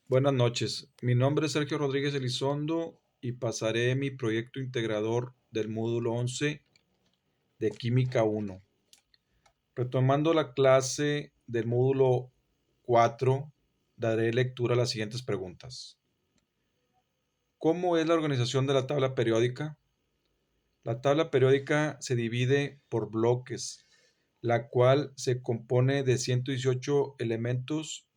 Buenas noches, mi nombre es Sergio Rodríguez Elizondo y pasaré mi proyecto integrador del módulo 11 de Química 1. Retomando la clase del módulo 4, daré lectura a las siguientes preguntas. ¿Cómo es la organización de la tabla periódica? La tabla periódica se divide por bloques, la cual se compone de 118 elementos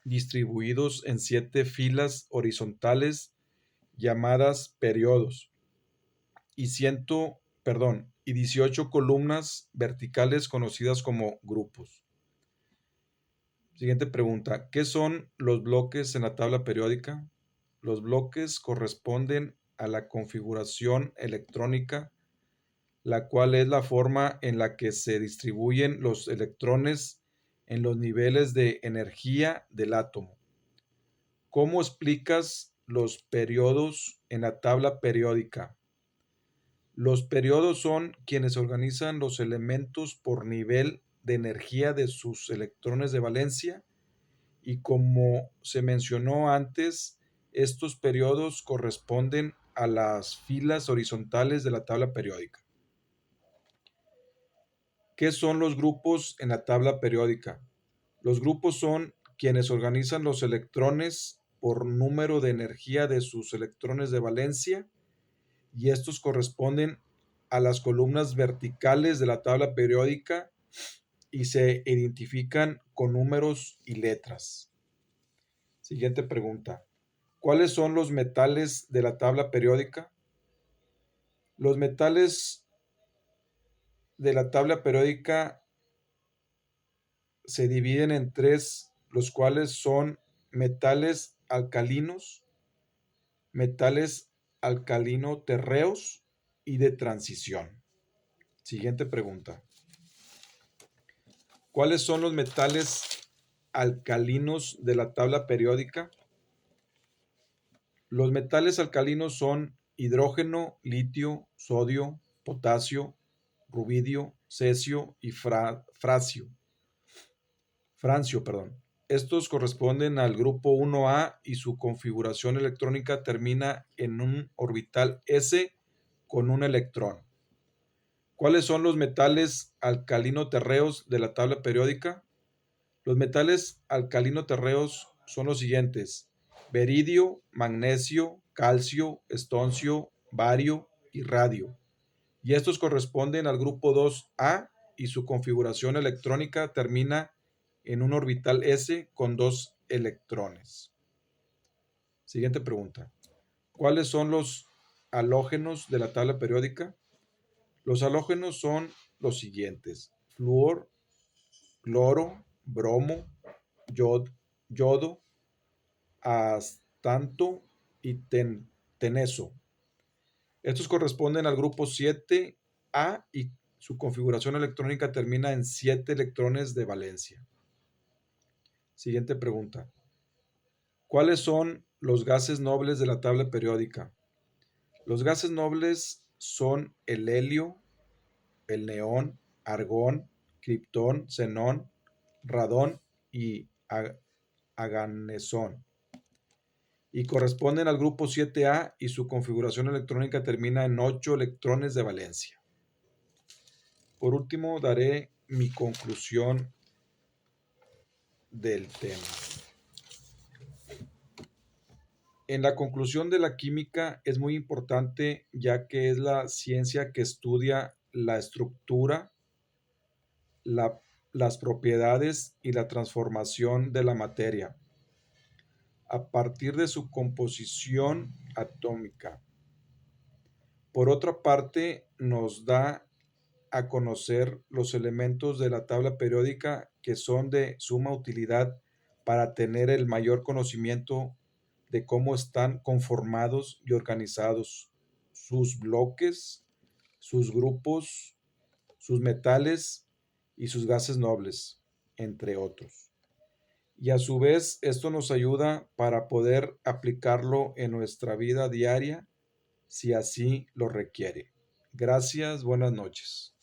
distribuidos en 7 filas horizontales llamadas periodos y 18 columnas verticales conocidas como grupos. Siguiente pregunta, ¿qué son los bloques en la tabla periódica? Los bloques corresponden a la configuración electrónica, la cual es la forma en la que se distribuyen los electrones en los niveles de energía del átomo. ¿Cómo explicas los periodos en la tabla periódica? Los periodos son quienes organizan los elementos por nivel de energía de sus electrones de valencia y como se mencionó antes, estos periodos corresponden a las filas horizontales de la tabla periódica. ¿Qué son los grupos en la tabla periódica? Los grupos son quienes organizan los electrones por número de energía de sus electrones de valencia y estos corresponden a las columnas verticales de la tabla periódica y se identifican con números y letras. Siguiente pregunta. ¿Cuáles son los metales de la tabla periódica? Los metales de la tabla periódica se dividen en tres, los cuales son metales alcalinos, metales alcalino-terreos y de transición. Siguiente pregunta. ¿Cuáles son los metales alcalinos de la tabla periódica? Los metales alcalinos son hidrógeno, litio, sodio, potasio, rubidio, cesio y francio. Estos corresponden al grupo 1A y su configuración electrónica termina en un orbital S con un electrón. ¿Cuáles son los metales alcalino-terreos de la tabla periódica? Los metales alcalino-terreos son los siguientes: beridio, magnesio, calcio, estoncio, bario y radio. Y estos corresponden al grupo 2A y su configuración electrónica termina en un orbital S con 2 electrones. Siguiente pregunta. ¿Cuáles son los halógenos de la tabla periódica? Los halógenos son los siguientes: flúor, cloro, bromo, yodo, astanto y teneso. Estos corresponden al grupo 7A y su configuración electrónica termina en 7 electrones de valencia. Siguiente pregunta. ¿Cuáles son los gases nobles de la tabla periódica? Los gases nobles son el helio, el neón, argón, criptón, xenón, radón y aganesón. Y corresponden al grupo 7A y su configuración electrónica termina en 8 electrones de valencia. Por último, daré mi conclusión del tema. En la conclusión de la química es muy importante ya que es la ciencia que estudia la estructura, las propiedades y la transformación de la materia a partir de su composición atómica. Por otra parte, nos da a conocer los elementos de la tabla periódica que son de suma utilidad para tener el mayor conocimiento de cómo están conformados y organizados sus bloques, sus grupos, sus metales y sus gases nobles, entre otros. Y a su vez, esto nos ayuda para poder aplicarlo en nuestra vida diaria si así lo requiere. Gracias, buenas noches.